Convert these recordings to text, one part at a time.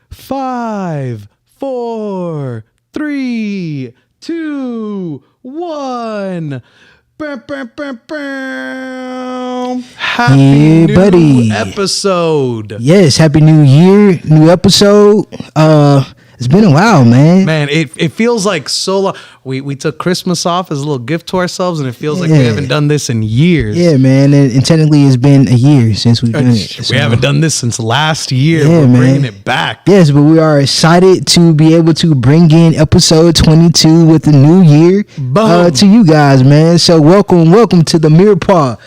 5, 4, 3, 2, 1. Happy new buddy. episode. Yes, happy new year, new episode. It's been a while, man. Man, it feels like so long. We took Christmas off as a little gift to ourselves, and it feels like we haven't done this in years. Yeah, man, and technically it's been a year since we've done it. We haven't done this since last year. Yeah, We're man. bringing it back. Yes, but we are excited to be able to bring in episode 22 with the new year to you guys, man. So welcome to the Mirepoix.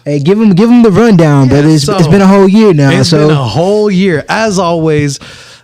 Hey, give them the rundown, brother. It's been a whole year now. It's been a whole year. As always,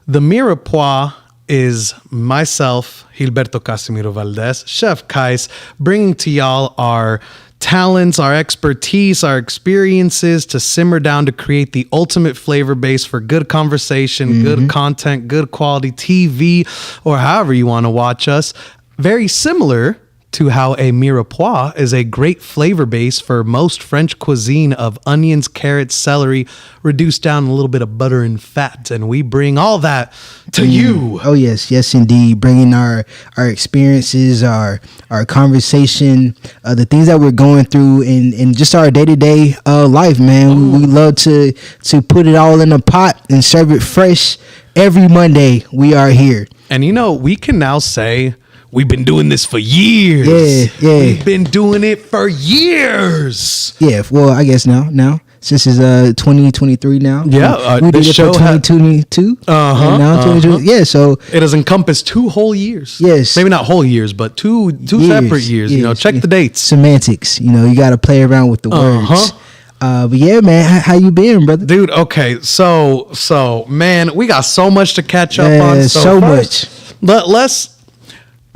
the Mirepoix is myself, Gilberto Casimiro Valdez, Chef Kais, bringing to y'all our talents, our expertise, our experiences to simmer down to create the ultimate flavor base for good conversation, good content, good quality TV, or however you want to watch us. Very similar to how a mirepoix is a great flavor base for most French cuisine of onions, carrots, celery, reduced down a little bit of butter and fat. And we bring all that to you. Oh, yes, indeed. Bringing our experiences, our conversation, the things that we're going through in just our day-to-day life, man. We love to put it all in a pot and serve it fresh. Every Monday, we are here. And, we can now say we've been doing this for years. Yeah. We've been doing it for years. Yeah, well, I guess now. Since it's 2023 now. Yeah. We did it for 2022. And now 2020. Yeah, so it has encompassed 2 whole years. Yes. Maybe not whole years, but two separate years. Check the dates. Semantics. You got to play around with the words. But yeah, man, how you been, brother? Dude, okay. So man, we got so much to catch up on. So much.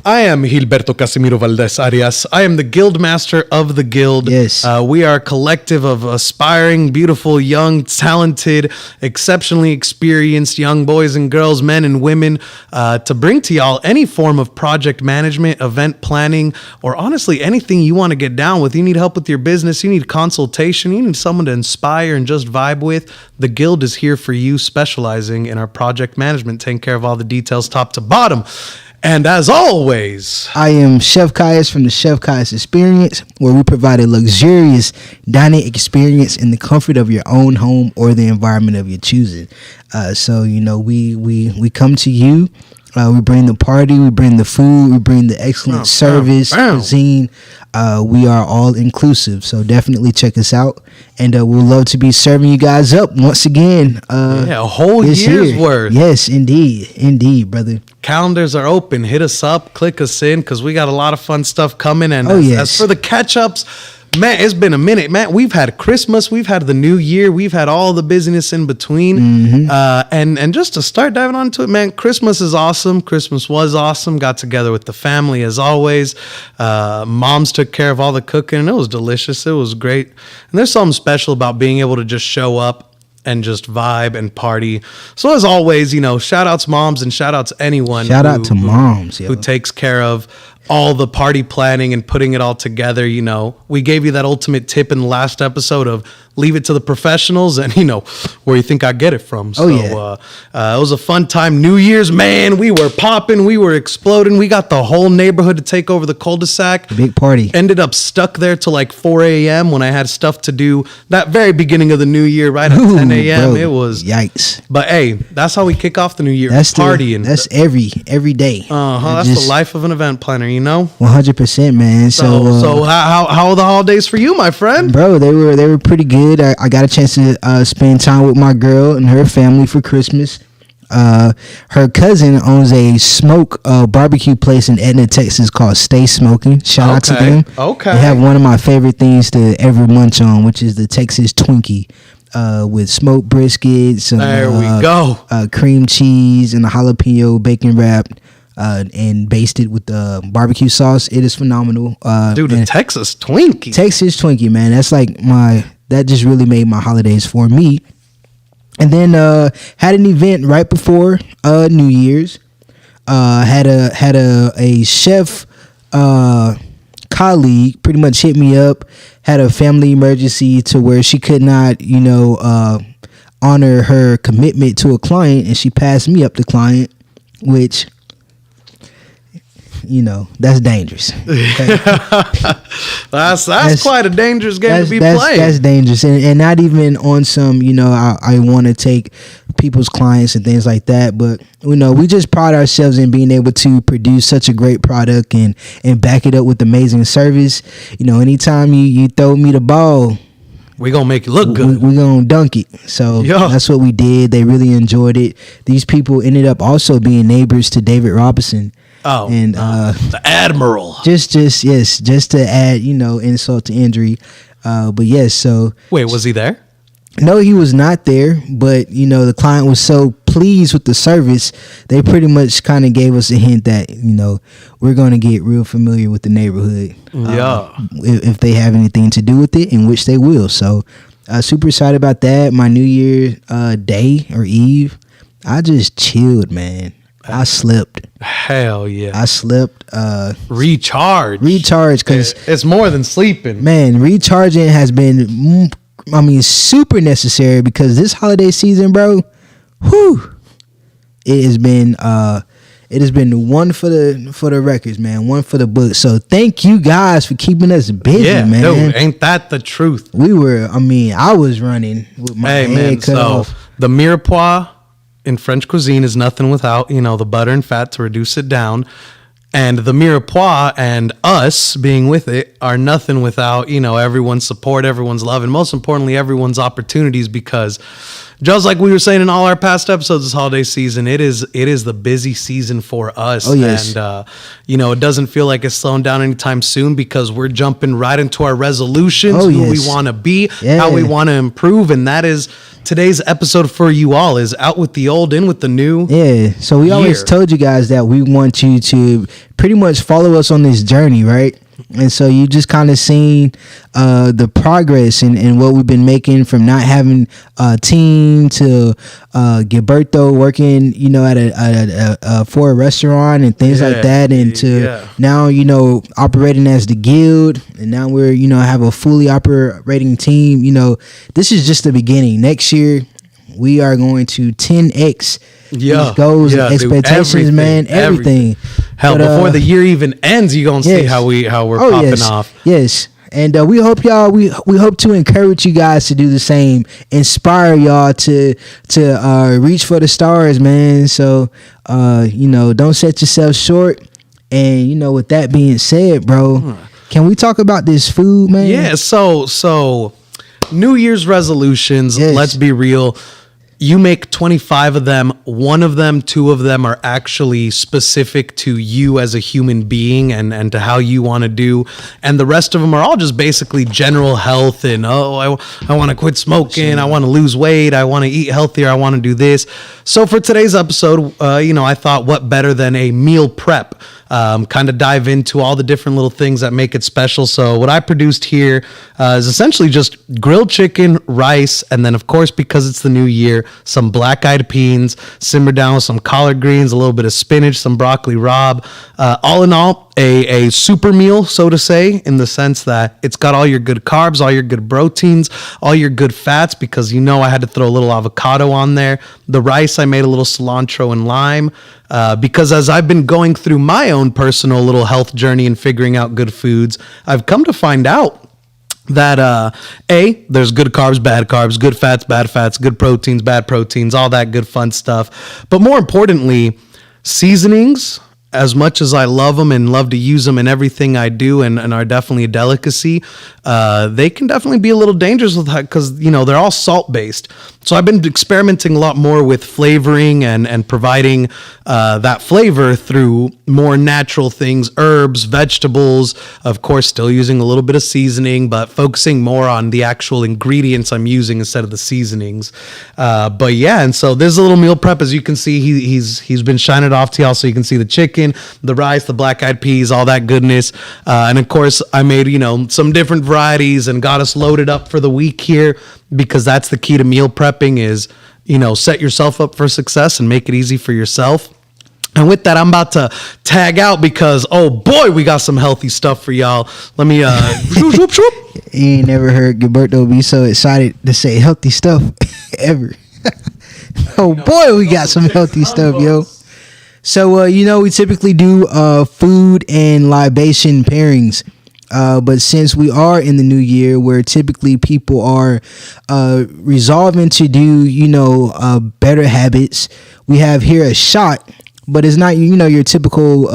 I am Gilberto Casimiro Valdez Arias. I am the guild master of the guild. Yes. We are a collective of aspiring, beautiful, young, talented, exceptionally experienced young boys and girls, men and women, to bring to y'all any form of project management, event planning, or honestly anything you want to get down with. You need help with your business. You need consultation. You need someone to inspire and just vibe with. The guild is here for you, specializing in our project management, taking care of all the details top to bottom. And as always, I am Chef Kais from the Chef Kais Experience, where we provide a luxurious dining experience in the comfort of your own home or the environment of your choosing. So we come to you. We bring the party, we bring the food, we bring the excellent service, cuisine. We are all inclusive, so definitely check us out. And we'll love to be serving you guys up once again. A whole year's worth. Yes, indeed, brother. Calendars are open. Hit us up, click us in, because we got a lot of fun stuff coming. And as for the catch-ups, man, it's been a minute, man. We've had Christmas, we've had the New Year, we've had all the busyness in between. And just to start diving onto it, man, Christmas is awesome. Christmas was awesome. Got together with the family as always. Moms took care of all the cooking, and it was delicious. It was great. And there's something special about being able to just show up and just vibe and party. So as always, shout outs moms and shout outs anyone. Shout out to moms, who takes care of all the party planning and putting it all together. We gave you that ultimate tip in the last episode of leave it to the professionals, and where you think I get it from. So it was a fun time. New Year's, man, we were popping, we were exploding. We got the whole neighborhood to take over the cul-de-sac. Big party. Ended up stuck there till like 4 a.m. when I had stuff to do that very beginning of the new year, right at 10 a.m. Bro, it was yikes. But hey, that's how we kick off the new year. That's partying. That's every day. That's the life of an event planner, 100%, man. So how are the holidays for you, my friend? Bro, they were pretty good. I got a chance to spend time with my girl and her family for Christmas. Her cousin owns a smoke barbecue place in Edna, Texas called Stay Smoking. Shout out to them. Okay. They have one of my favorite things to ever munch on, which is the Texas Twinkie. With smoked brisket, some there we go, cream cheese and a jalapeno bacon wrap, and basted with the barbecue sauce. It is phenomenal. Dude, the Texas Twinkie, man. That's like that just really made my holidays for me. And then had an event right before New Year's. Had a chef colleague pretty much hit me up. Had a family emergency to where she could not, honor her commitment to a client, and she passed me up the client, which, you know, that's dangerous. Okay? that's quite a dangerous game to be playing. That's dangerous, and not even on some, you know, I want to take people's clients and things like that, but you know, we just pride ourselves in being able to produce such a great product and back it up with amazing service. You know, anytime you throw me the ball, we gonna make it look good. We gonna dunk it. So that's what we did. They really enjoyed it. These people ended up also being neighbors to David Robinson. Oh, and the Admiral. Just to add, you know, insult to injury. But yes, so wait, was he there? No, he was not there. But you know, the client was so pleased with the service, they pretty much kind of gave us a hint that, you know, we're going to get real familiar with the neighborhood. If they have anything to do with it, in which they will. So, super excited about that. My New Year day or eve, I just chilled, man. I slept. Hell yeah. I slept. Recharge, because it's more than sleeping. Man, recharging has been, super necessary, because this holiday season, bro, it has been one for the records, man, one for the books. So thank you guys for keeping us busy, man. Dude, ain't that the truth? I was running with my head cut off. The Mirepoix in French cuisine is nothing without, you know, the butter and fat to reduce it down. And the Mirepoix and us being with it are nothing without, you know, everyone's support, everyone's love, and most importantly, everyone's opportunities, because just like we were saying in all our past episodes this holiday season, it is the busy season for us. Oh, yes. And, you know, it doesn't feel like it's slowing down anytime soon, because we're jumping right into our resolutions, who we want to be, how we want to improve. And that is today's episode for you all, is out with the old, in with the new. Yeah. So we always told you guys that we want you to pretty much follow us on this journey, right? And so you just kind of seen the progress and what we've been making, from not having a team to Gilberto working, you know, at a for a restaurant and things like that, and to now, you know, operating as the guild, and now we're, you know, have a fully operating team. You know, this is just the beginning. Next year, we are going to 10x these goals and expectations, dude, man. Everything. Hell, but, before the year even ends, you're gonna see how we're popping off. Yes. And we hope y'all, we hope to encourage you guys to do the same, inspire y'all to reach for the stars, man. So you know, don't set yourself short. And you know, with that being said, bro, can we talk about this food, man? Yeah. So New Year's resolutions. Yes. Let's be real. You make 25 of them. One of them, two of them are actually specific to you as a human being and to how you want to do. And the rest of them are all just basically general health and, I want to quit smoking. I want to lose weight. I want to eat healthier. I want to do this. So for today's episode, you know, I thought what better than a meal prep? Kind of dive into all the different little things that make it special. So what I produced here is essentially just grilled chicken, rice, and then of course, because it's the new year, some black-eyed peas, simmered down with some collard greens, a little bit of spinach, some broccoli rabe. All in all, a super meal, so to say, in the sense that it's got all your good carbs, all your good proteins, all your good fats, because you know I had to throw a little avocado on there. The rice, I made a little cilantro and lime, because as I've been going through my own personal little health journey and figuring out good foods, I've come to find out that there's good carbs, good fats, bad fats, good proteins, bad proteins, all that good fun stuff. But more importantly, seasonings, as much as I love them and love to use them in everything I do and are definitely a delicacy, they can definitely be a little dangerous with that, because, you know, they're all salt-based. So I've been experimenting a lot more with flavoring and providing that flavor through more natural things, herbs, vegetables, of course, still using a little bit of seasoning, but focusing more on the actual ingredients I'm using instead of the seasonings. But yeah, and so there's a little meal prep. As you can see, he's been shining it off to y'all so you can see the chicken, the rice, the black-eyed peas, all that goodness. And of course, I made, you know, some different varieties and got us loaded up for the week here, because that's the key to meal prepping is, you know, set yourself up for success and make it easy for yourself. And with that, I'm about to tag out because, oh boy, we got some healthy stuff for y'all. Let me, whoop, whoop, whoop. You ain't never heard Gilberto be so excited to say healthy stuff ever. Oh boy, we got some healthy stuff, yo. So we typically do food and libation pairings. But since we are in the new year where typically people are resolving to do, better habits, we have here a shot, but it's not, your typical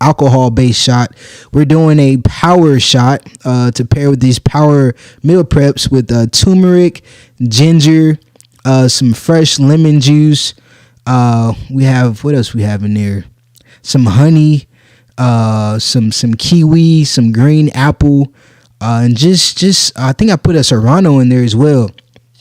alcohol-based shot. We're doing a power shot to pair with these power meal preps with turmeric, ginger, some fresh lemon juice. We have, what else we have in there? Some honey, some kiwi, some green apple, and just I think I put a serrano in there as well.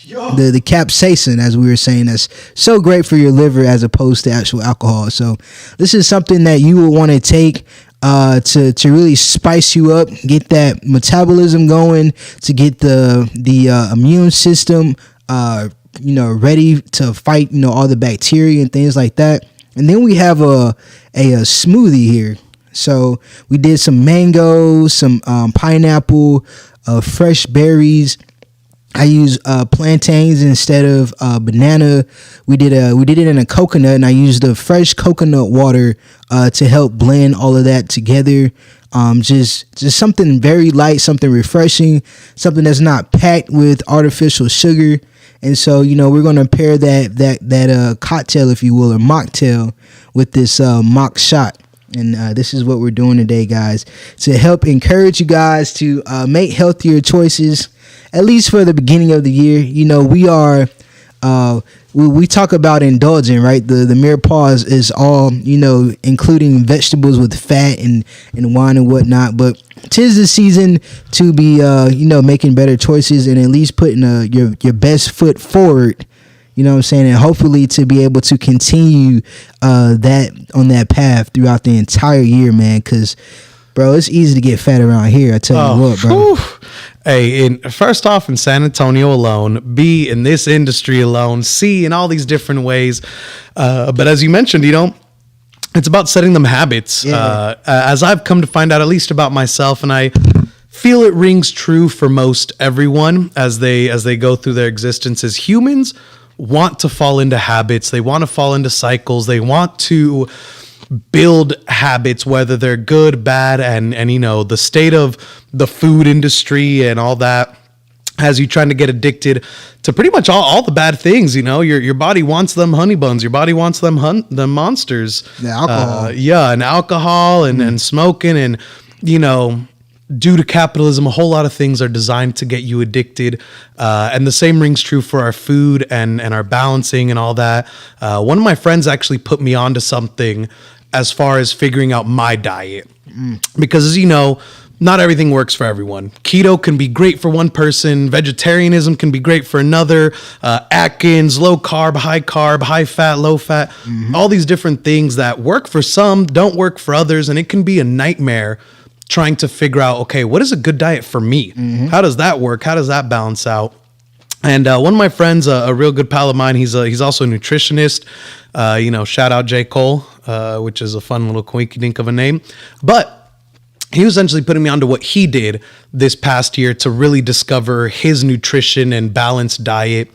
The capsaicin, as we were saying, that's so great for your liver as opposed to actual alcohol. So this is something that you will want to take to really spice you up, get that metabolism going, to get the immune system ready to fight all the bacteria and things like that. And then we have a smoothie here. So we did some mango, some pineapple, fresh berries. I use plantains instead of banana. We did it in a coconut, and I used the fresh coconut water to help blend all of that together. Just something very light, something refreshing, something that's not packed with artificial sugar. And so we're gonna pair that cocktail, if you will, or mocktail, with this mock shot. And this is what we're doing today, guys, to help encourage you guys to make healthier choices, at least for the beginning of the year. We are we talk about indulging, right? The Mirepoix is all, including vegetables with fat and wine and whatnot. But 'tis the season to be making better choices and at least putting your best foot forward. You know what I'm saying? And hopefully to be able to continue that on that path throughout the entire year, man. Because, bro, it's easy to get fat around here. I tell you what, bro. Whew. Hey, first off, in San Antonio alone, B, in this industry alone, C, in all these different ways. But as you mentioned, it's about setting them habits. Yeah. As I've come to find out, at least about myself, and I feel it rings true for most everyone as they go through their existence as humans. Want to fall into habits. They want to fall into cycles. They want to build habits, whether they're good, bad, and the state of the food industry and all that has you trying to get addicted to pretty much all the bad things. Your body wants them honey buns. Your body wants them monsters. The alcohol. And alcohol and smoking and, due to capitalism, a whole lot of things are designed to get you addicted. And the same rings true for our food and our balancing and all that. One of my friends actually put me onto something as far as figuring out my diet. Because as you know, not everything works for everyone. Keto can be great for one person. Vegetarianism can be great for another. Atkins, low carb, high fat, low fat. All these different things that work for some, don't work for others. And it can be a nightmare trying to figure out, okay, what is a good diet for me? How does that work? How does that balance out? And one of my friends, a real good pal of mine, he's also a nutritionist. Shout out J. Cole, which is a fun little quinky-dink of a name. But he was essentially putting me onto what he did this past year to really discover his nutrition and balanced diet.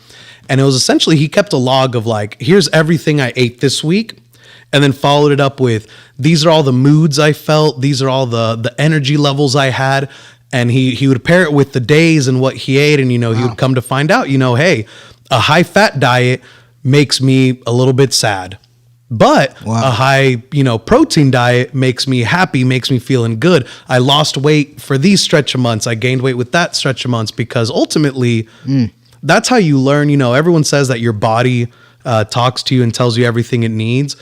And it was essentially, he kept a log of here's everything I ate this week. And then followed it up with, these are all the moods I felt. These are all the energy levels I had. And he would pair it with the days and what he ate. And, he would come to find out, hey, a high fat diet makes me a little bit sad. But a high, protein diet makes me happy, makes me feeling good. I lost weight for these stretch of months. I gained weight with that stretch of months because ultimately that's how you learn. Everyone says that your body talks to you and tells you everything it needs.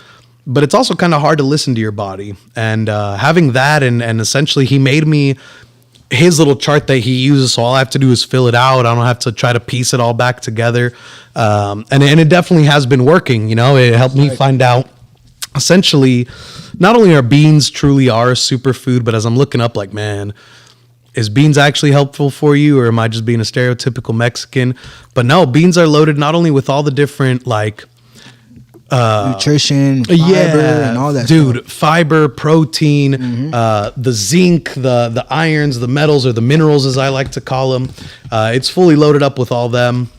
But it's also kind of hard to listen to your body. And having that and essentially he made me his little chart that he uses. So all I have to do is fill it out. I don't have to try to piece it all back together. And it definitely has been working. It helped me find out essentially not only are beans truly are a superfood, but as I'm looking up man, is beans actually helpful for you or am I just being a stereotypical Mexican? But no, beans are loaded not only with all the different nutrition, fiber, and all that stuff. Fiber, protein, the zinc, the irons, the metals, or the minerals as I like to call them. It's fully loaded up with all them.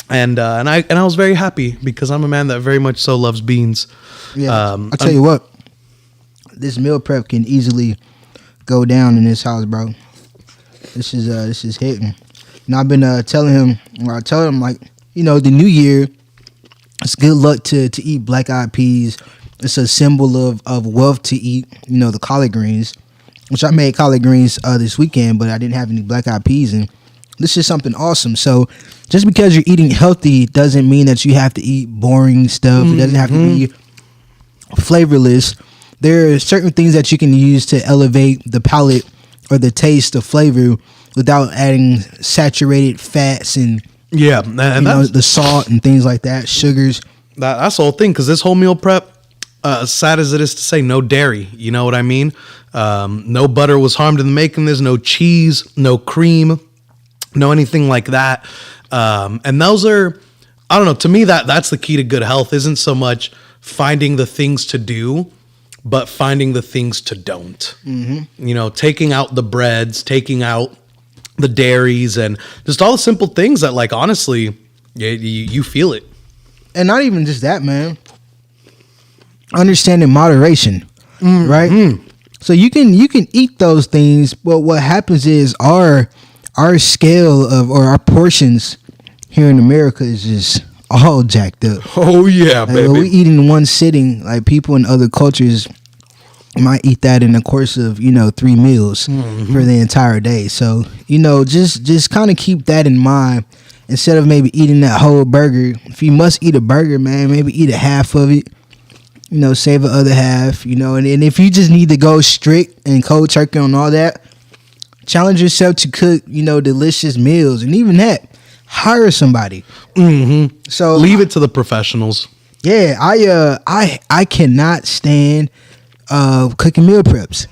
And I was very happy because I'm a man that very much so loves beans. Yeah, I'll tell you what, this meal prep can easily go down in this house, bro. This is hitting. And I've been telling him, or I tell him, like, you know, the new year, it's good luck to eat black eyed peas. It's a symbol of wealth to eat, you know, the collard greens, which I made collard greens this weekend, but I didn't have any black eyed peas, and this is something awesome. So just because you're eating healthy doesn't mean that you have to eat boring stuff. It doesn't have to be flavorless. There are certain things that you can use to elevate the palate or the taste of flavor without adding saturated fats and yeah, and you know, the salt and things like that, sugars. That's the whole thing, because this whole meal prep, as sad as it is to say, no dairy. You know what I mean? No butter was harmed in the making this. No cheese, no cream, no anything like that. And those are, I don't know. To me, that's the key to good health. Isn't so much finding the things to do, but finding the things to don't. You know, taking out the breads, taking out the dairies, and just all the simple things that, like, honestly, you feel it. And not even just that, man. Understanding moderation, right? So you can eat those things, but what happens is our scale of, or our portions here in America is just all jacked up. Oh yeah, like, baby. we eat in one sitting. Like, people in other cultures might eat that in the course of, you know, 3 meals for the entire day. So, you know, just kind of keep that in mind. Instead of maybe eating that whole burger, if you must eat a burger, man, maybe eat a half of it. You know, save the other half, you know, and if you just need to go strict and cold turkey on all that, challenge yourself to cook, you know, delicious meals. And even that, hire somebody. So leave it to the professionals. Yeah, I cannot stand cooking meal preps.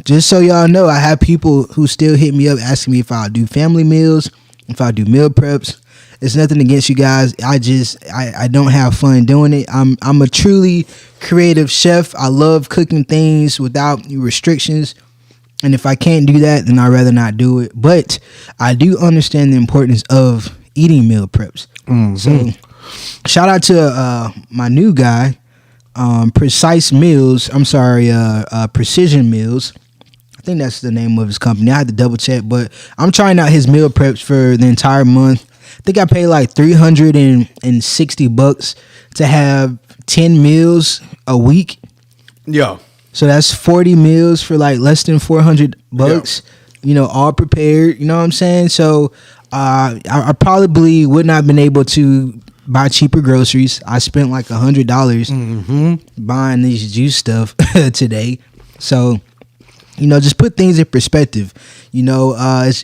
Just so y'all know, I have people who still hit me up asking me if I'll do family meals, if I'll do meal preps. It's nothing against you guys. I don't have fun doing it. I'm a truly creative chef. I love cooking things without restrictions. And if I can't do that, then I'd rather not do it. But I do understand the importance of eating meal preps. So shout out to my new guy, Precision Meals. I think that's the name of his company. I had to double check, but I'm trying out his meal preps for the entire month. I think I paid like $360 to have 10 meals a week. Yeah. So that's 40 meals for like less than $400. Yeah. You know, all prepared. You know what I'm saying? So I probably would not have been able to buy cheaper groceries. I spent like $100 buying this juice stuff today. So, you know, just put things in perspective. You know,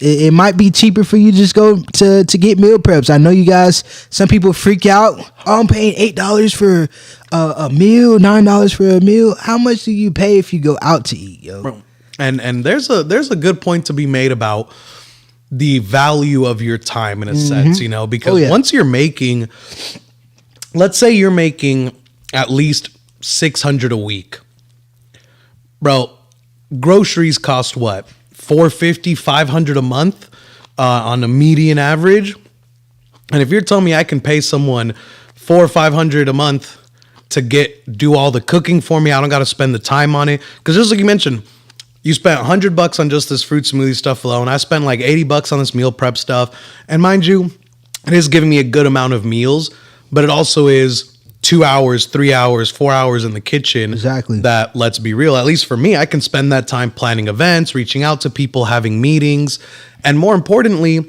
it might be cheaper for you to just go to get meal preps. I know you guys, some people freak out. Oh, I'm paying $8 for a meal, $9 for a meal. How much do you pay if you go out to eat, yo? And there's a good point to be made about the value of your time in a sense, you know, because once you're making, let's say you're making at least $600 a week, bro. Groceries cost what? $450, $500 a month on a median average. And if you're telling me I can pay someone $400 or $500 a month to do all the cooking for me, I don't got to spend the time on it. Because just like you mentioned, you spent $100 on just this fruit smoothie stuff alone. I spent like $80 on this meal prep stuff. And mind you, it is giving me a good amount of meals, but it also is 2 hours, 3 hours, 4 hours in the kitchen. Exactly. That, let's be real, at least for me, I can spend that time planning events, reaching out to people, having meetings. And more importantly,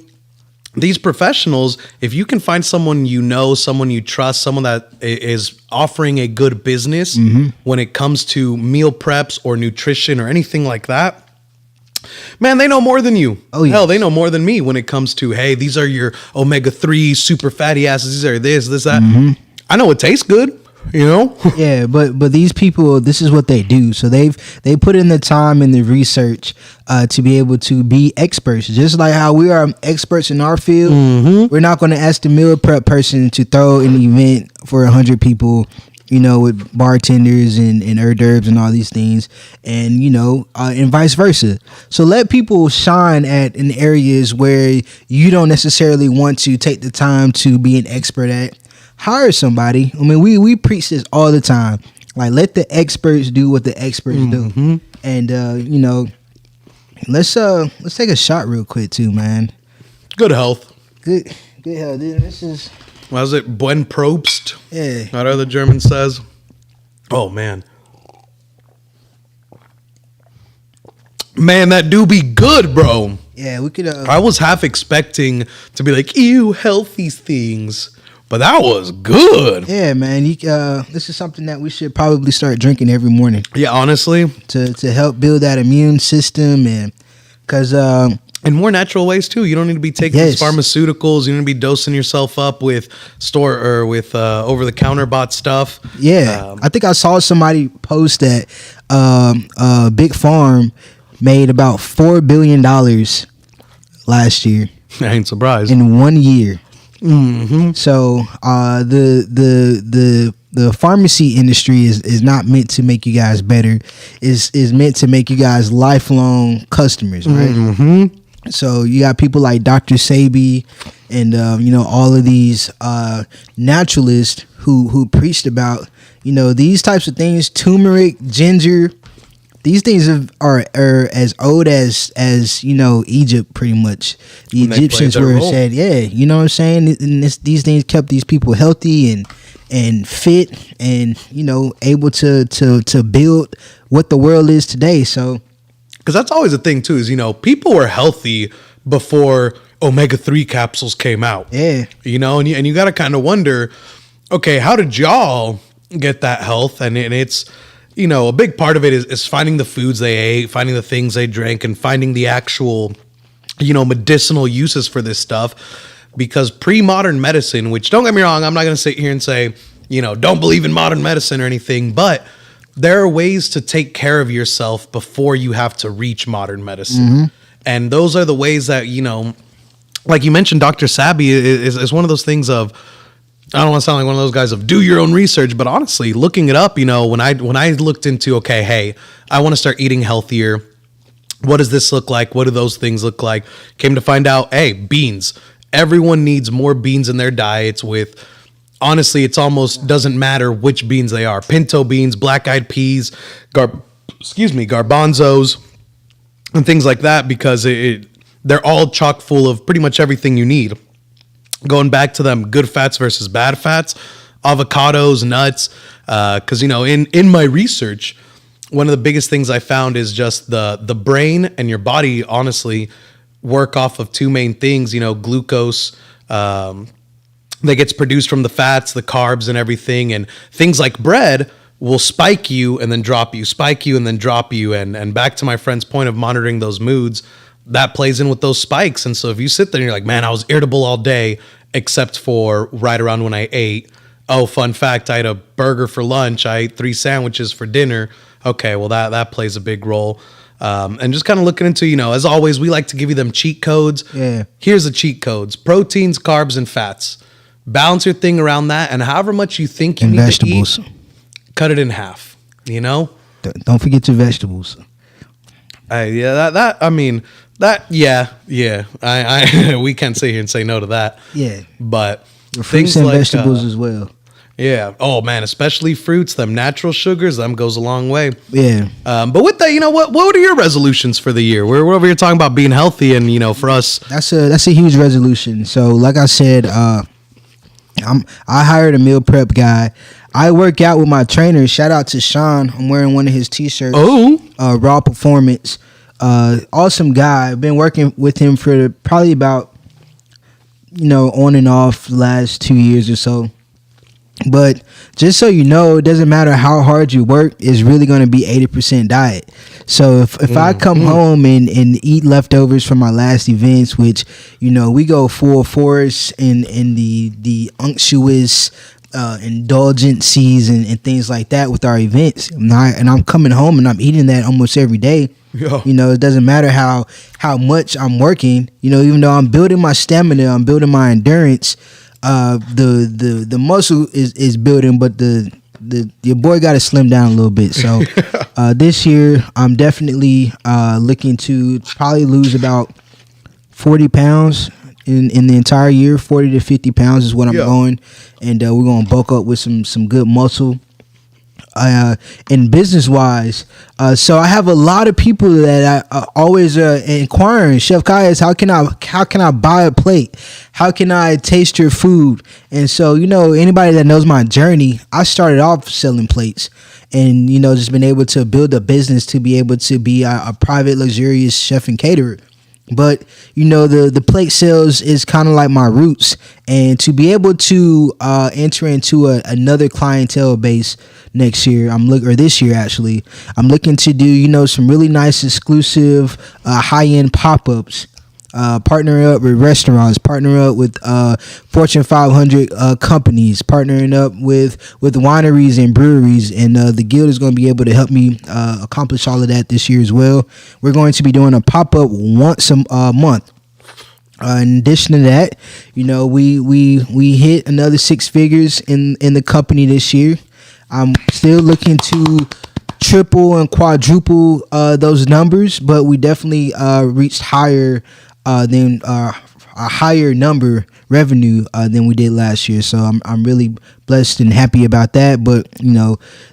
these professionals, if you can find someone you know, someone you trust, someone that is offering a good business when it comes to meal preps or nutrition or anything like that, man, they know more than you. Oh, yes. Hell, they know more than me when it comes to, hey, these are your omega-3 super fatty acids. These are this, that. I know it tastes good, you know? Yeah, but these people, this is what they do. So they put in the time and the research to be able to be experts. Just like how we are experts in our field, we're not going to ask the meal prep person to throw an event for 100 people with bartenders and hors d'oeuvres and all these things, and and vice versa. So let people shine in areas where you don't necessarily want to take the time to be an expert at. Hire somebody. I mean, we preach this all the time. Like, let the experts do what the experts do. And let's take a shot real quick too, man. Good health. Good health, dude. This is. What was it? Buen Probst? Yeah. How the German says. Oh, man. Man, that do be good, bro. Yeah, we could. I was half expecting to be like, ew, healthy things. But that was good. Yeah, man. This is something that we should probably start drinking every morning. Yeah, honestly. To help build that immune system, and because in more natural ways too. You don't need to be taking these pharmaceuticals. You don't need to be dosing yourself up with over the counter bought stuff. Yeah, I think I saw somebody post that Big Farm made about $4 billion last year. I ain't surprised. In 1 year. Mm-hmm. So the pharmacy industry is not meant to make you guys better. Is meant to make you guys lifelong customers, right? Mm-hmm. So you got people like Dr. Sabi and all of these naturalists who preached about these types of things, turmeric, ginger. These things are as old as Egypt, pretty much. The Egyptians were said, yeah, you know what I'm saying? And these things kept these people healthy and fit and able to build what the world is today. So, because that's always a thing too, is people were healthy before omega-3 capsules came out. Yeah, and you got to kind of wonder, okay, how did y'all get that health? And it's a big part of it is finding the foods they ate, finding the things they drank, and finding the actual, medicinal uses for this stuff. Because pre-modern medicine, which, don't get me wrong, I'm not going to sit here and say, don't believe in modern medicine or anything, but there are ways to take care of yourself before you have to reach modern medicine. Mm-hmm. And those are the ways that, like you mentioned, Dr. Sabi is one of those things of, I don't want to sound like one of those guys of do your own research, but honestly, looking it up, when I looked into, okay, hey, I want to start eating healthier. What does this look like? What do those things look like? Came to find out, hey, beans. Everyone needs more beans in their diets with, honestly, it's almost doesn't matter which beans they are. Pinto beans, black-eyed peas, garbanzos, and things like that, because they're all chock full of pretty much everything you need. Going back to them good fats versus bad fats, avocados, nuts, because, in my research, one of the biggest things I found is just the brain and your body, honestly, work off of two main things, glucose that gets produced from the fats, the carbs and everything, and things like bread will spike you and then drop you, spike you and then drop you. And back to my friend's point of monitoring those moods, that plays in with those spikes. And so if you sit there and you're like, man, I was irritable all day, except for right around when I ate. Oh, fun fact, I ate a burger for lunch. I ate 3 sandwiches for dinner. Okay, well, that plays a big role. And just kind of looking into, as always, we like to give you them cheat codes. Yeah. Here's the cheat codes: proteins, carbs, and fats. Balance your thing around that, and however much you think you need vegetables. To eat, cut it in half, Don't forget your vegetables. We can't sit here and say no to that. Yeah, but fruits and vegetables as well. Yeah. Oh man, especially fruits. Them natural sugars. Them goes a long way. Yeah. But with that, what are your resolutions for the year? We're over here talking about being healthy, and for us, that's a huge resolution. So, like I said, I hired a meal prep guy. I work out with my trainer. Shout out to Sean. I'm wearing one of his t-shirts. Oh. Raw Performance. Awesome guy. I've been working with him for probably about, on and off the last 2 years or so. But just so you know, it doesn't matter how hard you work, it's really going to be 80% diet. So if I come home and eat leftovers from my last events, which, we go full force in the unctuous indulgencies and things like that with our events, and I'm coming home and I'm eating that almost every day. Yeah. It doesn't matter how much I'm working, even though I'm building my stamina, I'm building my endurance, the muscle is building, but the your boy got to slim down a little bit. So this year I'm definitely looking to probably lose about 40 pounds in the entire year. 40 to 50 pounds is what I'm going, and we're gonna bulk up with some good muscle. And business wise, so I have a lot of people that I always inquiring, Chef Kais, how can I buy a plate? How can I taste your food? And so, anybody that knows my journey, I started off selling plates, and just been able to build a business to be able to be a private luxurious chef and caterer. But the plate sales is kind of like my roots, and to be able to enter into another clientele base next year, this year actually, I'm looking to do some really nice exclusive high end pop ups. Partnering up with restaurants, partnering up with Fortune 500 companies, partnering up with wineries and breweries, and the guild is going to be able to help me accomplish all of that this year as well. We're going to be doing a pop-up once a month. In addition to that, we hit another 6 figures in the company this year. I'm still looking to triple and quadruple those numbers, but we definitely reached higher than a higher number revenue than we did last year. So I'm really blessed and happy about that. But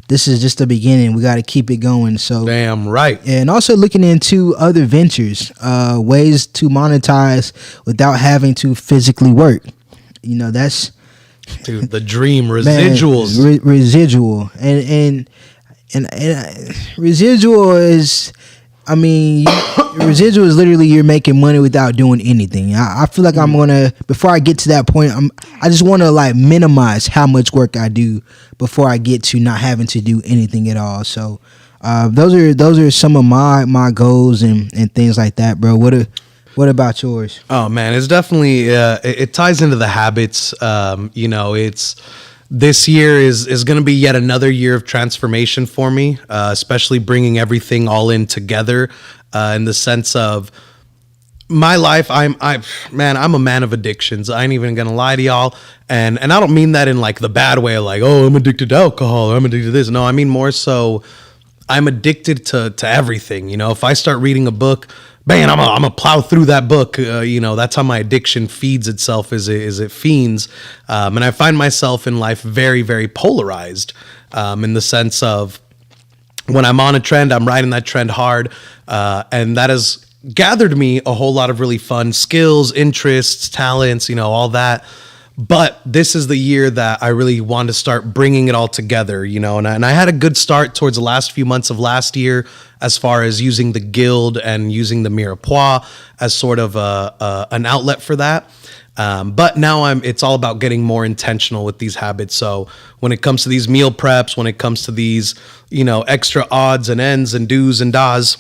this is just the beginning. We got to keep it going. So damn right. And also looking into other ventures, ways to monetize without having to physically work. That's the dream. Residuals, man, residual and residual is. Residual is literally you're making money without doing anything. I feel like I'm gonna, before I get to that point, I just want to minimize how much work I do before I get to not having to do anything at all. So those are some of my goals and things like that, bro. What about yours? Oh man, it's definitely it ties into the habits. It's. This year is going to be yet another year of transformation for me, especially bringing everything all in together in the sense of my life. I'm a man of addictions. I ain't even going to lie to y'all. And I don't mean that in the bad way of I'm addicted to alcohol or I'm addicted to this. No, I mean more so I'm addicted to everything. If I start reading a book, man, I'm gonna plow through that book. That's how my addiction feeds itself. Is it fiends, and I find myself in life very, very polarized, in the sense of when I'm on a trend, I'm riding that trend hard, and that has gathered me a whole lot of really fun skills, interests, talents, all that. But this is the year that I really want to start bringing it all together, and I had a good start towards the last few months of last year as far as using the guild and using the Mirepoix as sort of an outlet for that. But now it's all about getting more intentional with these habits. So when it comes to these meal preps, when it comes to these, extra odds and ends and do's and das,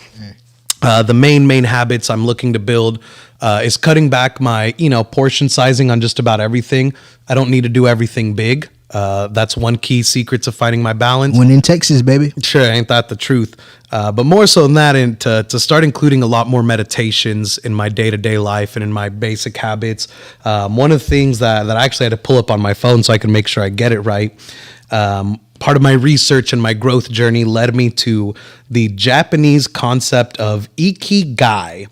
the main habits I'm looking to build is cutting back my, portion sizing on just about everything. I don't need to do everything big. That's one key secret to finding my balance. When in Texas, baby. Sure, ain't that the truth? But more so than that, and to start including a lot more meditations in my day-to-day life and in my basic habits. One of the things that I actually had to pull up on my phone so I can make sure I get it right. Part of my research and my growth journey led me to the Japanese concept of ikigai.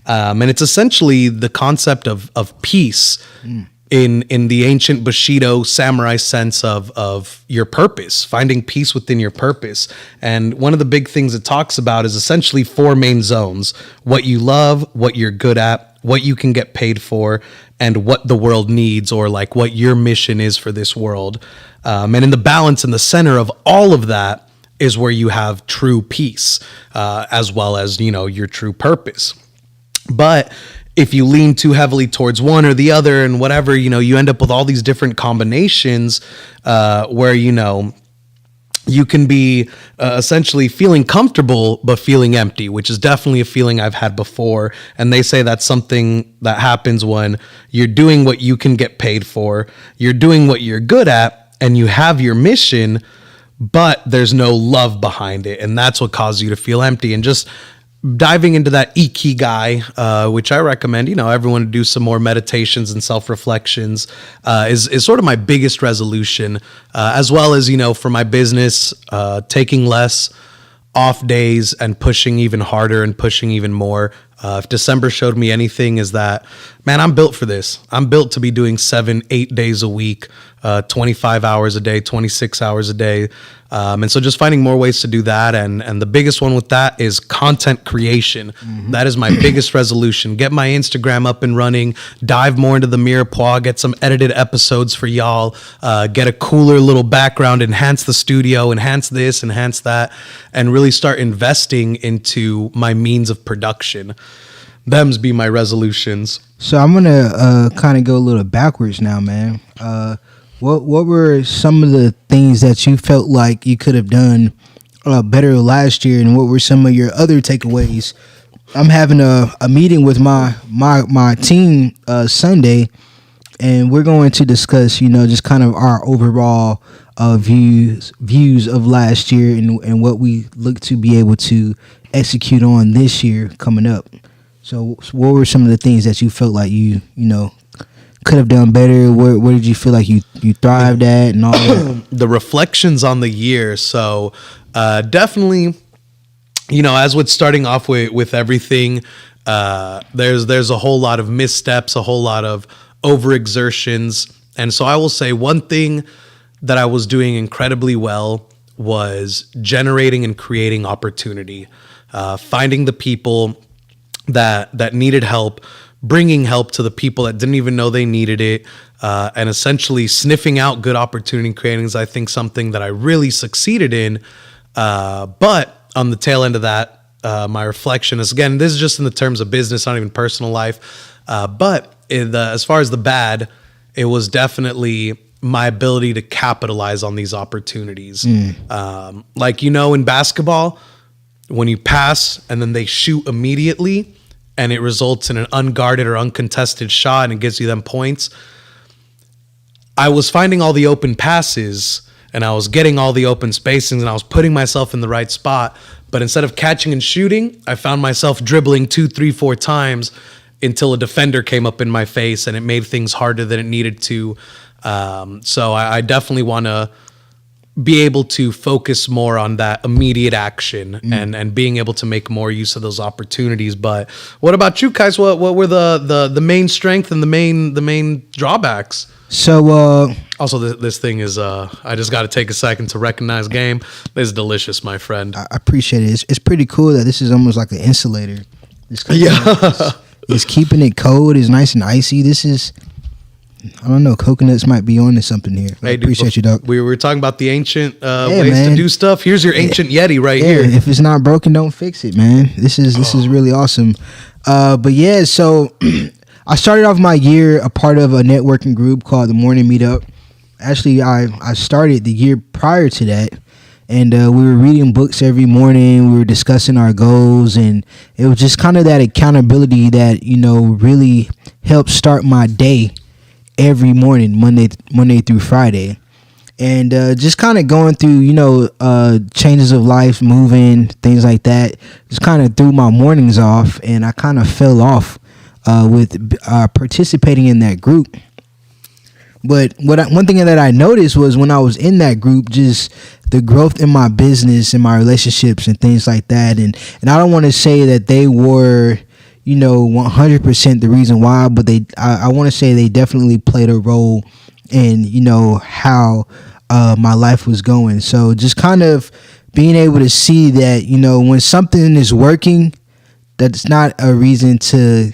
And it's essentially the concept of peace in the ancient Bushido samurai sense of your purpose, finding peace within your purpose. And one of the big things it talks about is essentially 4 main zones: what you love, what you're good at, what you can get paid for, and what the world needs, or what your mission is for this world. And in the balance in the center of all of that is where you have true peace, as well as, your true purpose. But if you lean too heavily towards one or the other and whatever, you end up with all these different combinations where, you can be essentially feeling comfortable but feeling empty, which is definitely a feeling I've had before. And they say that's something that happens when you're doing what you can get paid for, you're doing what you're good at, and you have your mission, but there's no love behind it. And that's what causes you to feel empty. And just diving into that ikigai, which I recommend, everyone to do some more meditations and self-reflections, is sort of my biggest resolution, as well as, for my business, taking less off days and pushing even harder and pushing even more. If December showed me anything, is that, man, I'm built for this. I'm built to be doing 7-8 days a week, 25 hours a day, 26 hours a day. And so just finding more ways to do that. And the biggest one with that is content creation. Mm-hmm. That is my biggest resolution. Get my Instagram up and running, dive more into the Mirepoix, get some edited episodes for y'all, get a cooler little background, enhance the studio, enhance this, enhance that, and really start investing into my means of production. Them's be my resolutions. So I'm gonna kind of go a little backwards now, man. What were some of the things that you felt like you could have done better last year, and what were some of your other takeaways? I'm having a meeting with my team Sunday, and we're going to discuss, just kind of our overall views of last year and what we look to be able to execute on this year coming up. So what were some of the things that you felt like you could have done better? Where did you feel like you thrived at and all that? The reflections on the year. So definitely, as with starting off with everything, there's a whole lot of missteps, a whole lot of overexertions. And so I will say one thing that I was doing incredibly well was generating and creating opportunity, finding the people that needed help, bringing help to the people that didn't even know they needed it, and essentially sniffing out good opportunity creating is, I think, something that I really succeeded in. But on the tail end of that, my reflection is, again, this is just in the terms of business, not even personal life. But as far as the bad, it was definitely my ability to capitalize on these opportunities. Like, in basketball, when you pass and then they shoot immediately, and it results in an unguarded or uncontested shot and it gives you them points. I was finding all the open passes and I was getting all the open spacings and I was putting myself in the right spot. But instead of catching and shooting, I found myself dribbling 2, 3, 4 times until a defender came up in my face and it made things harder than it needed to. So I definitely want to be able to focus more on that immediate action and being able to make more use of those opportunities. But what about you guys? What were the main strength and the main drawbacks? So also this thing is I just got to take a second to recognize game. It's delicious, my friend. I appreciate it. It's pretty cool that this is almost like an insulator. It's keeping it cold. It's nice and icy. This is, I don't know, coconuts might be on to something here. Hey, dude, appreciate you, dog. We were talking about the ancient ways to do stuff. Here's your ancient Yeti right here. If it's not broken, don't fix it, man. This is really awesome. But yeah, so I started off my year a part of a networking group called the Morning Meetup. Actually, I started the year prior to that, and we were reading books every morning. We were discussing our goals, and it was just kind of that accountability that really helped start my day every morning, Monday through Friday. And just kind of going through, changes of life, moving, things like that, just kind of threw my mornings off, and I kind of fell off with participating in that group. But one thing that I noticed was when I was in that group, just the growth in my business and my relationships and things like that. And I don't want to say that they were 100% the reason why, but I want to say they definitely played a role in, how my life was going. So just kind of being able to see that, when something is working, that's not a reason to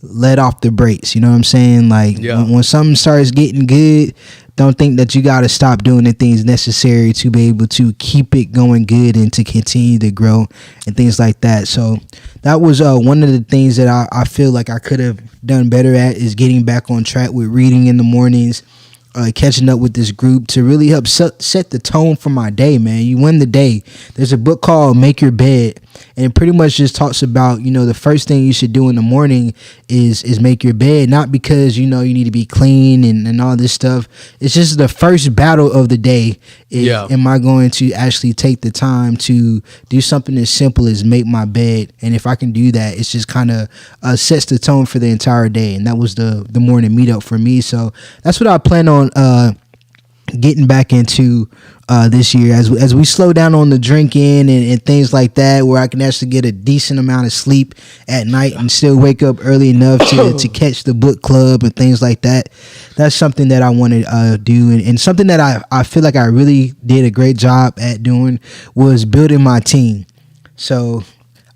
let off the brakes. You know what I'm saying? Like when something starts getting good, don't think that you got to stop doing the things necessary to be able to keep it going good and to continue to grow and things like that. So that was one of the things that I feel like I could have done better at, is getting back on track with reading in the mornings, catching up with this group to really help set the tone for my day, man. You win the day. There's a book called Make Your Bed and it pretty much just talks about, you know, the first thing you should do in the morning is make your bed, not because, you know, you need to be clean and all this stuff. It's just the first battle of the day. Am I going to actually take the time to do something as simple as make my bed? And if I can do that, it's just kind of sets the tone for the entire day. And that was the morning meetup for me. So that's what I plan on getting back into this year as we slow down on the drinking and things like that, where I can actually get a decent amount of sleep at night and still wake up early enough to catch the book club and things like that. That's something that I want to do, and something that I feel like I really did a great job at doing was building my team. So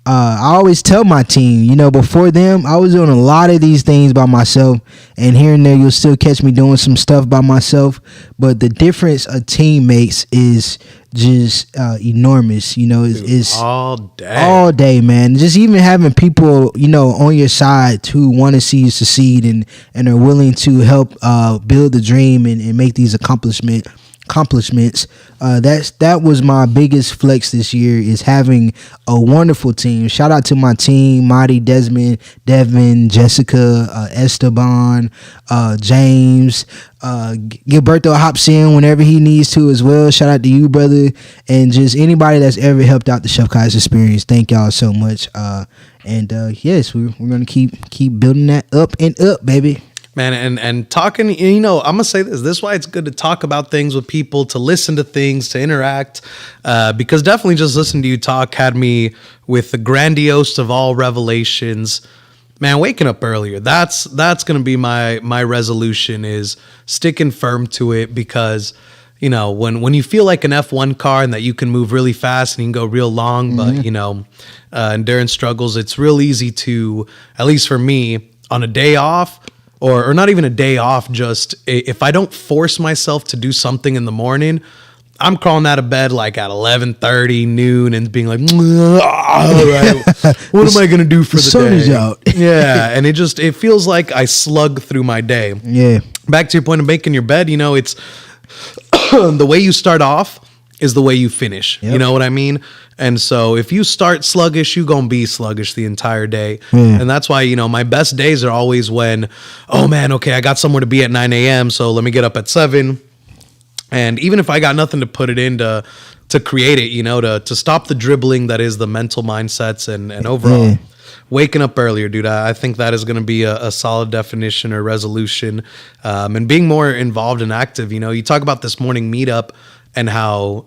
I always tell my team, you know, before them, I was doing a lot of these things by myself, and here and there you'll still catch me doing some stuff by myself. But the difference a team makes is just enormous. You know, it's all day, man. Just even having people, you know, on your side who want to see you succeed and are willing to help build the dream and make these accomplishments. That was my biggest flex this year, is having a wonderful team. Shout out to my team: Marty, Desmond, Devin, Jessica, Esteban, James. Gilberto hops in whenever he needs to as well. Shout out to you, brother, and just anybody that's ever helped out the Chef Kai's experience. Thank y'all so much. Yes, we're gonna keep building that up and up, baby. Man, and talking, you know, I'm going to say this. This is why it's good to talk about things with people, to listen to things, to interact, because definitely just listening to you talk had me with the grandiose of all revelations. Man, waking up earlier, that's going to be my resolution, is sticking firm to it, because, you know, when you feel like an F1 car and that you can move really fast and you can go real long, but, you know, endurance struggles, it's real easy to, at least for me, on a day off, or not even a day off, just if I don't force myself to do something in the morning, I'm crawling out of bed like at 11:30, noon, and being like, all right, what am I going to do for the sun day? Is out. Yeah, and it feels like I slug through my day. Yeah. Back to your point of making your bed, you know, it's the way you start off is the way you finish. Yep. You know what I mean? And so if you start sluggish, you're going to be sluggish the entire day. And that's why, you know, my best days are always when, oh man, okay, I got somewhere to be at 9 a.m., so let me get up at 7. And even if I got nothing to put it in to create it, you know, to stop the dribbling that is the mental mindsets and overall waking up earlier, dude, I think that is going to be a solid definition or resolution. And being more involved and active, you know, you talk about this morning meetup and how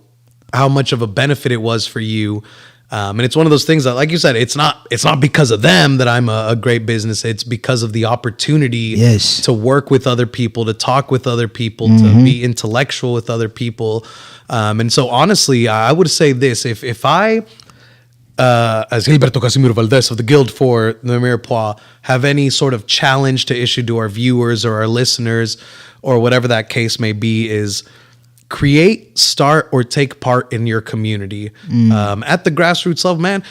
much of a benefit it was for you. And it's one of those things that, like you said, it's not because of them that I'm a great business. It's because of the opportunity to work with other people, to talk with other people, to be intellectual with other people. And so honestly, I would say this, if I, as Gilberto Casimiro Valdez of the Guild for the Mirepoix, have any sort of challenge to issue to our viewers or our listeners or whatever that case may be, is create, start, or take part in your community. At the grassroots level, man,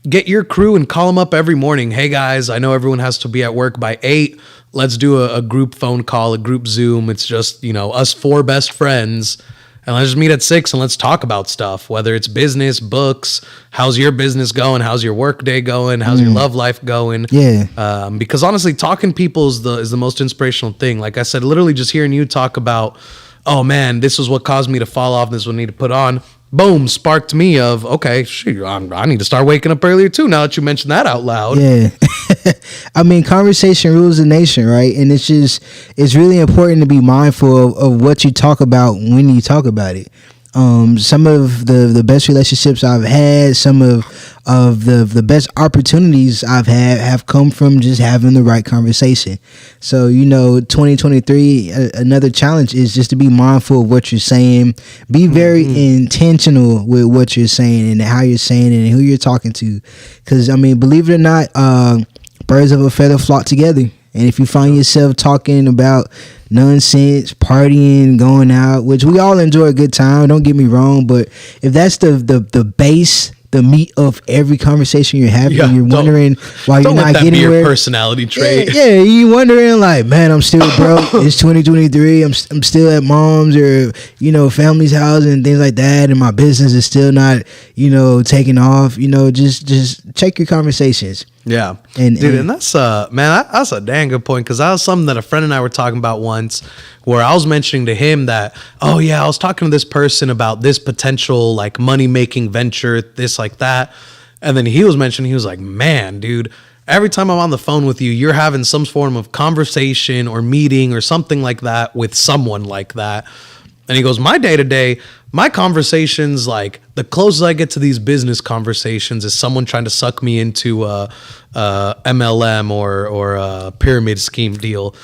get your crew and call them up every morning. Hey guys, I know everyone has to be at work by 8. Let's do a group phone call, a group Zoom. It's just, you know, us 4 best friends, and let's just meet at 6 and let's talk about stuff, whether it's business, books, how's your business going, how's your work day going, how's your love life going. Because honestly, talking to people is the most inspirational thing. Like I said, literally just hearing you talk about, oh man, this is what caused me to fall off, this is what I need to put on, boom, sparked me of, okay, shoot, I need to start waking up earlier too, now that you mentioned that out loud. I mean, conversation rules the nation, right? And it's really important to be mindful of what you talk about when you talk about it. Some of the best relationships I've had, some of the best opportunities I've had have come from just having the right conversation. So, you know, 2023, another challenge is just to be mindful of what you're saying. Be very intentional with what you're saying and how you're saying it and who you're talking to. Because, I mean, believe it or not, birds of a feather flock together. And if you find yourself talking about nonsense, partying, going out, which we all enjoy a good time, don't get me wrong, but if that's the base the meat of every conversation you're having. Yeah, You're wondering why you're not getting be your where. personality trait. Yeah, you wondering like, man, I'm still broke. It's 2023. I'm still at mom's or family's house and things like that, and my business is still not taking off. Just check your conversations. Yeah, and that's that's a dang good point, because that was something that a friend and I were talking about once, where I was mentioning to him that, oh yeah, I was talking to this person about this potential like money making venture, this like that, and then he was mentioning, he was like, man, dude, every time I'm on the phone with you, you're having some form of conversation or meeting or something like that with someone like that. And he goes, my day-to-day, my conversations, like the closest I get to these business conversations is someone trying to suck me into a MLM or a pyramid scheme deal.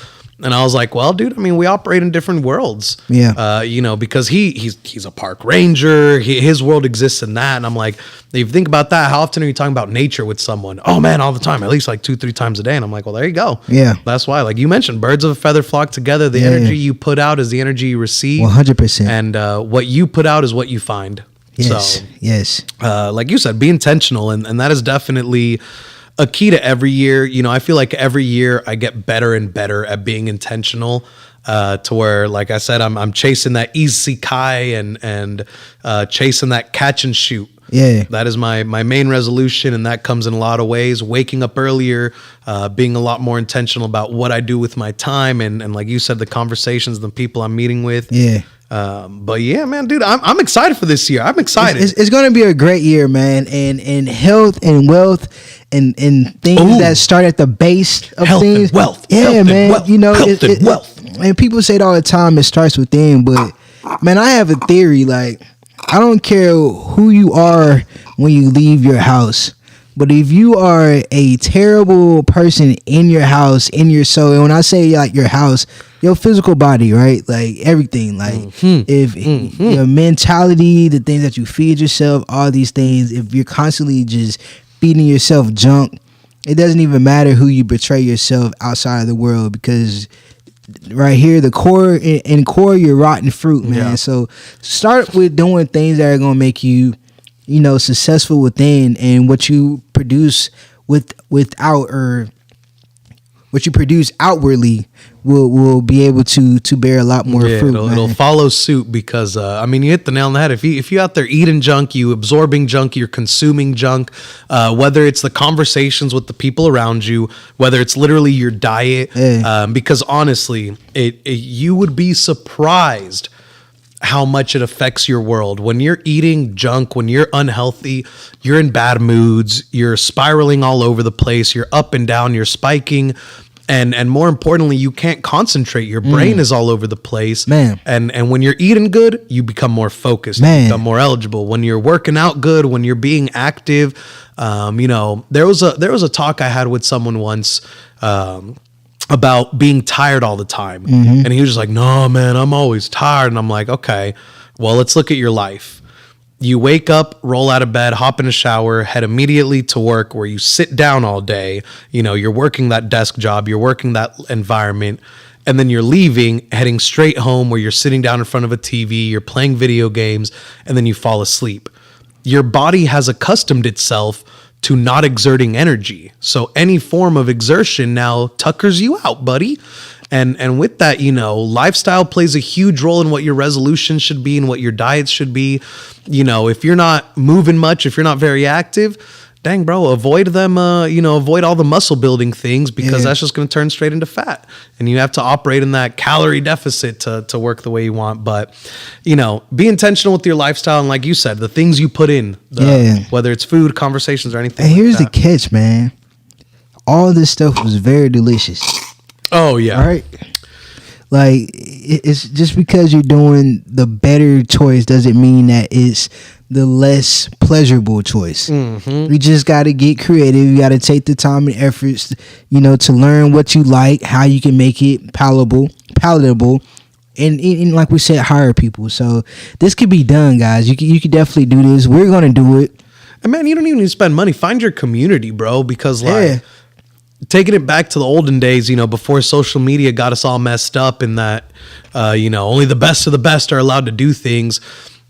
And I was like, well, dude, I mean, we operate in different worlds. Yeah. Because he's a park ranger. His world exists in that. And I'm like, if you think about that, how often are you talking about nature with someone? Oh, man, all the time, at least like 2-3 times a day. And I'm like, well, there you go. Yeah. That's why, like you mentioned, birds of a feather flock together. The energy you put out is the energy you receive. 100%. And what you put out is what you find. Yes. So, yes. Like you said, be intentional. And that is definitely a key to every year. I feel like every year I get better and better at being intentional, to where, like I said, I'm chasing that easy kai and chasing that catch and shoot. Yeah. That is my main resolution, and that comes in a lot of ways. Waking up earlier, being a lot more intentional about what I do with my time, and like you said, the conversations, the people I'm meeting with. Yeah. But yeah, man, dude, I'm excited for this year. I'm excited. It's going to be a great year, man. And health and wealth and things that start at the base of health things. And wealth. Yeah, health man. And wealth. Health and wealth. And people say it all the time, it starts within. But man, I have a theory. Like, I don't care who you are when you leave your house. But if you are a terrible person in your house, in your soul, and when I say like your house, your physical body, right? Like everything, like if your mentality, the things that you feed yourself, all these things, if you're constantly just feeding yourself junk, it doesn't even matter who you betray yourself outside of the world, because right here, the core, in core, you're rotten fruit, man. Yeah. So start with doing things that are going to make you, successful within, and what you produce without, or what you produce outwardly will be able to bear a lot more fruit. It'll follow suit, because you hit the nail on the head. If you out there eating junk, you absorbing junk, you're consuming junk, whether it's the conversations with the people around you, whether it's literally your diet, because honestly, you would be surprised how much it affects your world. When you're eating junk, when you're unhealthy, you're in bad moods, you're spiraling all over the place, you're up and down, you're spiking, and more importantly, you can't concentrate. Your brain is all over the place. Man. And when you're eating good, you become more focused, you become more eligible. When you're working out good, when you're being active, there was a talk I had with someone once, about being tired all the time. And he was just like, no, man, I'm always tired. And I'm like, okay, well, let's look at your life. You wake up, roll out of bed, hop in a shower, head immediately to work, where you sit down all day. You're working that desk job, you're working that environment, and then you're leaving, heading straight home, where you're sitting down in front of a TV, you're playing video games, and then you fall asleep. Your body has accustomed itself to not exerting energy. So any form of exertion now tuckers you out, buddy. And with that, lifestyle plays a huge role in what your resolutions should be and what your diets should be. If you're not moving much, if you're not very active, dang, bro, avoid them, avoid all the muscle building things, because that's just going to turn straight into fat. And you have to operate in that calorie deficit to work the way you want. But, be intentional with your lifestyle. And like you said, the things you put in, whether it's food, conversations, or anything. And here's the catch, man. All this stuff was very delicious. Oh, yeah. All right. Like, it's just because you're doing the better choice doesn't mean that it's the less pleasurable choice. You just got to get creative. You got to take the time and efforts, to learn what you like, how you can make it palatable, and like we said, hire people. So this could be done, guys. You could definitely do this. We're gonna do it. And man, you don't even need to spend money. Find your community, bro. Because taking it back to the olden days, before social media got us all messed up, in that, only the best of the best are allowed to do things.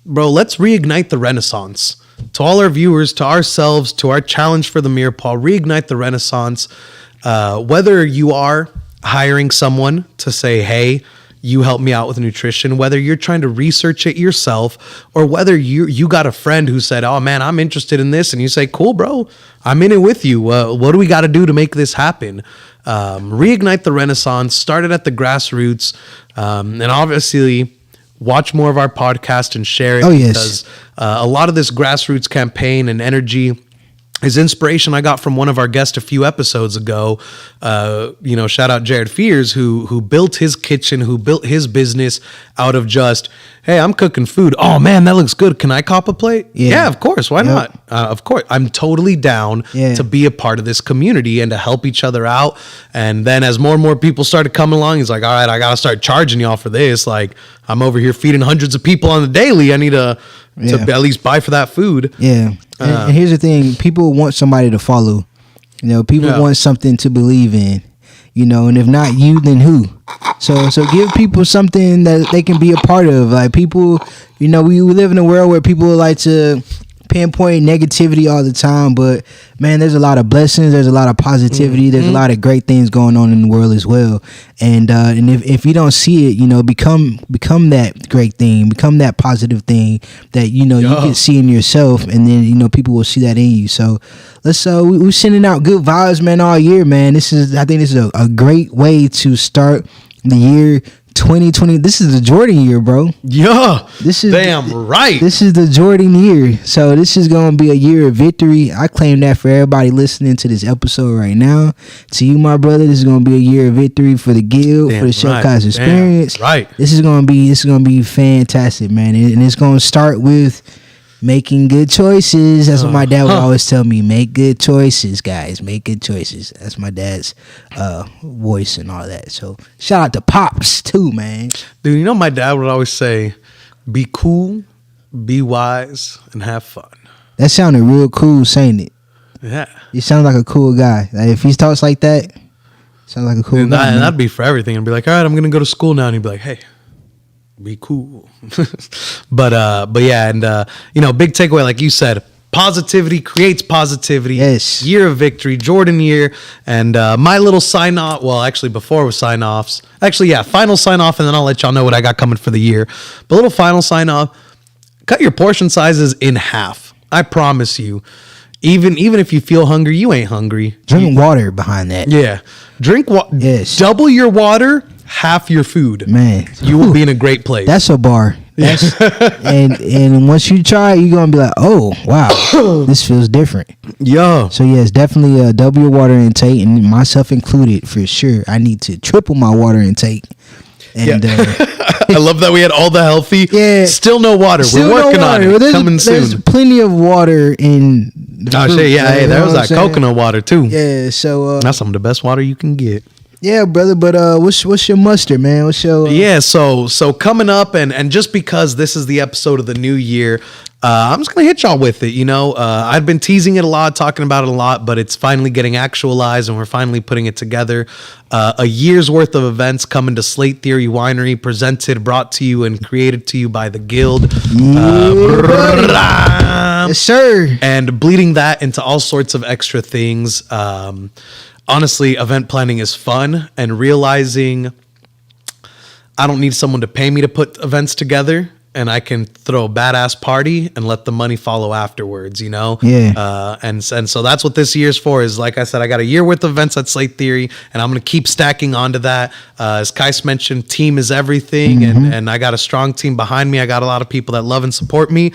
Bro, let's reignite the Renaissance. to all our viewers, to ourselves, to our challenge for the Mirepoix, reignite the Renaissance. Whether you are hiring someone to say, hey, you help me out with nutrition, whether you're trying to research it yourself, or whether you got a friend who said, oh man, I'm interested in this, and you say, cool, bro, I'm in it with you. What do we got to do to make this happen? Reignite the Renaissance, started at the grassroots, and obviously watch more of our podcast and share it. Oh, yes. Because a lot of this grassroots campaign and energy is inspiration I got from one of our guests a few episodes ago. Shout out Jared Fears, who built his kitchen, who built his business out of just, hey, I'm cooking food. Oh man, that looks good. Can I cop a plate? Yeah, of course. Why not? Of course. I'm totally down to be a part of this community and to help each other out. And then as more and more people started coming along, he's like, all right, I got to start charging y'all for this. Like, I'm over here feeding hundreds of people on the daily. I need to at least buy for that food. Yeah. And here's the thing, people want somebody to follow. People want something to believe in. And if not you, then who? So give people something that they can be a part of. Like people, we live in a world where people like to pinpoint negativity all the time, but man, there's a lot of blessings, there's a lot of positivity, there's a lot of great things going on in the world as well. And if you don't see it, become that great thing, become that positive thing that you can see in yourself, and then people will see that in you. So let's we're sending out good vibes, man, all year, man. I think this is a great way to start the year 2020. This is the Jordan year, bro. Yeah, this is right. This is the Jordan year, so this is gonna be a year of victory. I claim that for everybody listening to this episode right now. To you, my brother, this is gonna be a year of victory for the guild, for the Chef Kai's experience. Right. This is gonna be fantastic, man, and it's gonna start with making good choices. That's what my dad would always tell me. Make good choices, guys. Make good choices. That's my dad's voice and all that. So shout out to Pops too, man. Dude, my dad would always say, be cool, be wise, and have fun. That sounded real cool saying it. Yeah. You sound like a cool guy. Like if he talks like that, sounds like a cool guy. And that'd be for everything. I'd be like, all right, I'm going to go to school now. And he'd be like, hey, be cool. but yeah, and big takeaway, like you said, positivity creates positivity. Yes. Year of victory, Jordan year. And my little sign off, well, actually before with sign offs, final sign off, and then I'll let y'all know what I got coming for the year. But little final sign off, cut your portion sizes in half. I promise you. Even if you feel hungry, you ain't hungry. Drink water behind that. Yeah. Drink water. Yes. Double your water, half your food. Man. You will be in a great place. That's a bar. And once you try it, you're going to be like, oh, wow, this feels different. Yeah. So, yes, definitely double your water intake, and myself included, for sure. I need to triple my water intake. And I love that we had all the healthy. Yeah. Still no water. We're working on it. Coming soon. There's plenty of water in the fruit, there was that coconut water too. Yeah, so that's some of the best water you can get. Yeah, brother, but what's your mustard, man? What's your so coming up, and just because this is the episode of the new year, I'm just gonna hit y'all with it. I've been teasing it a lot, talking about it a lot, but it's finally getting actualized, and we're finally putting it together. A year's worth of events coming to Slate Theory Winery, brought to you, and created to you by the Guild. Yes, sir. And bleeding that into all sorts of extra things. Honestly, event planning is fun, and realizing I don't need someone to pay me to put events together, and I can throw a badass party and let the money follow afterwards, Yeah. And so that's what this year's for, is, like I said, I got a year worth of events at Slate Theory, and I'm going to keep stacking onto that. As Kais mentioned, team is everything, and I got a strong team behind me. I got a lot of people that love and support me.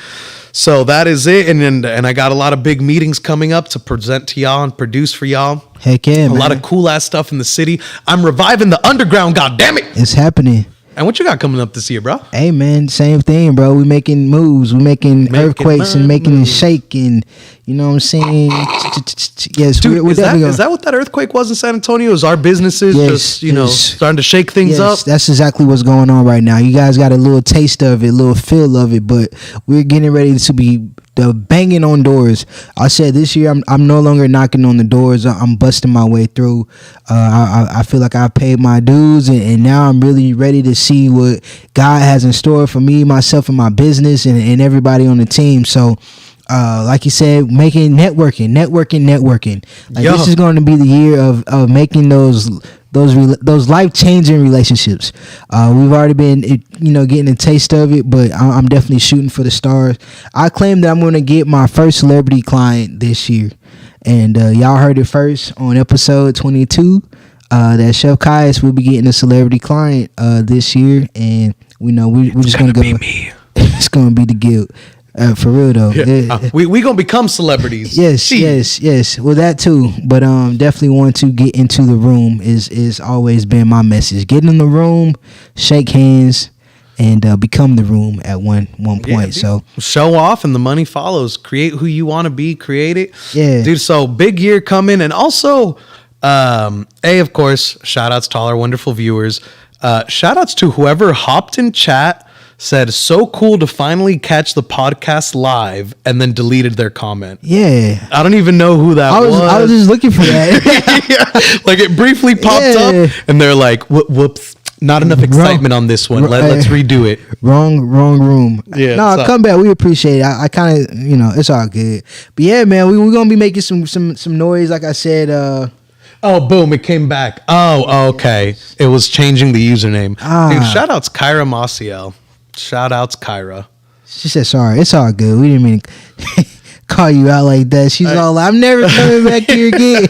So that is it. And I got a lot of big meetings coming up to present to y'all and produce for y'all. Heck yeah, man. A lot of cool ass stuff in the city. I'm reviving the underground, goddammit. It's happening. And what you got coming up this year, bro? Hey, man, same thing, bro. We making moves. We making earthquakes and making it shake, and you know what I'm saying? Yes, dude, is that what that earthquake was in San Antonio? Is our businesses starting to shake things up? That's exactly what's going on right now. You guys got a little taste of it, a little feel of it, but we're getting ready to be banging on doors. I said this year I'm no longer knocking on the doors. I'm busting my way through. I feel like I've paid my dues, and now I'm really ready to see what God has in store for me, myself, and my business, and everybody on the team. So like you said, making networking. Like, Yo. this is going to be the year of making those life-changing relationships. We've already been, getting a taste of it, but I'm definitely shooting for the stars. I claim that I'm going to get my first celebrity client this year, and y'all heard it first on episode 22. That Chef Kais will be getting a celebrity client this year, and we're just going to go. Be me. It's going to be the guild. For real though, we gonna become celebrities. Yes. Well, that too, but definitely want to get into the room is always been my message. Get in the room, shake hands, and become the room at one point. Yeah, so show off, and the money follows. Create who you want to be. Create it. Yeah, dude. So big year coming, and also, of course, shout outs to all our wonderful viewers. Shout outs to whoever hopped in chat. Said, so cool to finally catch the podcast live, and then deleted their comment. Yeah. I don't even know who that was. I was just looking for that. Yeah. Like, it briefly popped up, and they're like, whoops, not enough excitement on this one. Let's redo it. Wrong room. Yeah. No, come back. We appreciate it. I kind of, it's all good. But yeah, man, we're going to be making some noise, like I said. Oh, boom, it came back. Oh, okay. It was changing the username. Dude, shout outs Kyra Maciel. Shout outs Kyra. She said sorry. It's all good. We didn't mean to call you out like that. She's all like, I'm never coming back here again.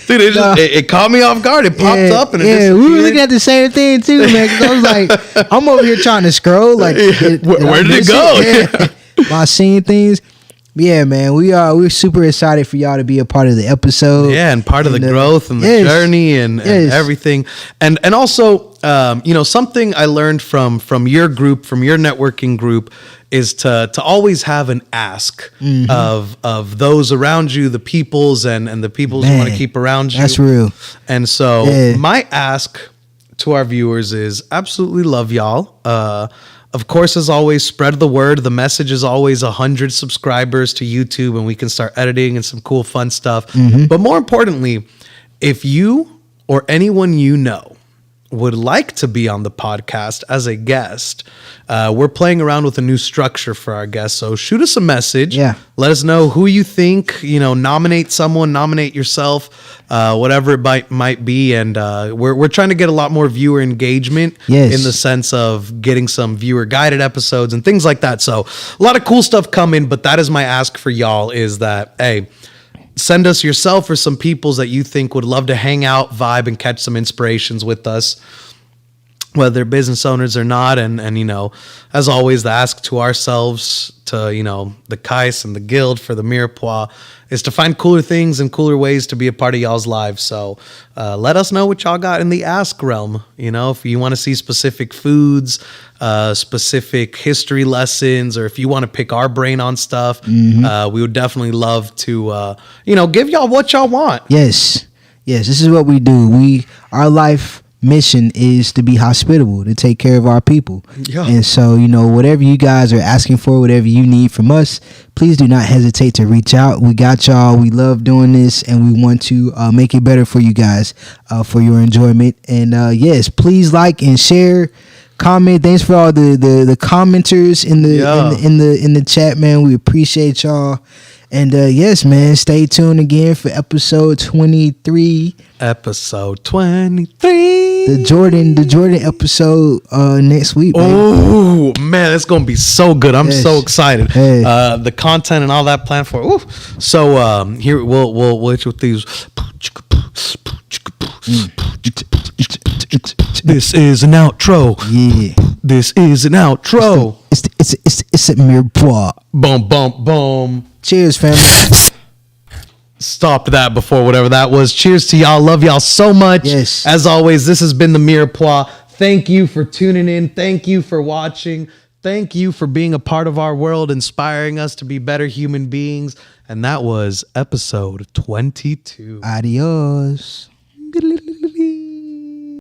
Dude, it caught me off guard. It popped up and it we were looking at the same thing too, man. Cause I was like, I'm over here trying to scroll. Like, where did it go? My seeing things. Yeah, man, we're super excited for y'all to be a part of the episode. Yeah, and part of the growth and the journey and everything. And also, something I learned from your group, from your networking group, is to always have an ask of those around you, the peoples and the peoples you want to keep around you. That's real. And so my ask to our viewers is absolutely love y'all. Of course, as always, spread the word. The message is always 100 subscribers to YouTube, and we can start editing and some cool, fun stuff. But more importantly, if you or anyone you know would like to be on the podcast as a guest, we're playing around with a new structure for our guests. So shoot us a message. Yeah. Let us know who you think, nominate someone, nominate yourself, whatever it might be. And we're trying to get a lot more viewer engagement in the sense of getting some viewer guided episodes and things like that. So a lot of cool stuff coming, but that is my ask for y'all is that, hey, send us yourself or some peoples that you think would love to hang out, vibe, and catch some inspirations with us, whether they're business owners or not. And as always, the ask to ourselves, to, the Kais and the guild for the Mirepoix, is to find cooler things and cooler ways to be a part of y'all's lives. So let us know what y'all got in the ask realm. If you want to see specific foods, specific history lessons, or if you want to pick our brain on stuff, we would definitely love to, give y'all what y'all want. Yes, this is what we do. Our life mission is to be hospitable, to take care of our people. Yeah. And so, whatever you guys are asking for, whatever you need from us, please do not hesitate to reach out. We got y'all. We love doing this, and we want to make it better for you guys, for your enjoyment. And yes, please like and share, comment. Thanks for all the commenters in the chat, man. We appreciate y'all. And yes, man, stay tuned again for episode 23. Episode 23. The Jordan episode next week, baby. Oh, man, it's going to be so good. I'm so excited. Hey. The content and all that planned for. Ooh. So here, we'll hit you with these. This is an outro. Yeah. This is an outro. It's a Mirepoix. Boom, boom, boom. Cheers, family. Stop that before whatever that was. Cheers to y'all. Love y'all so much. Yes. As always, this has been the Mirepoix. Thank you for tuning in. Thank you for watching. Thank you for being a part of our world, inspiring us to be better human beings. And that was episode 22. Adios.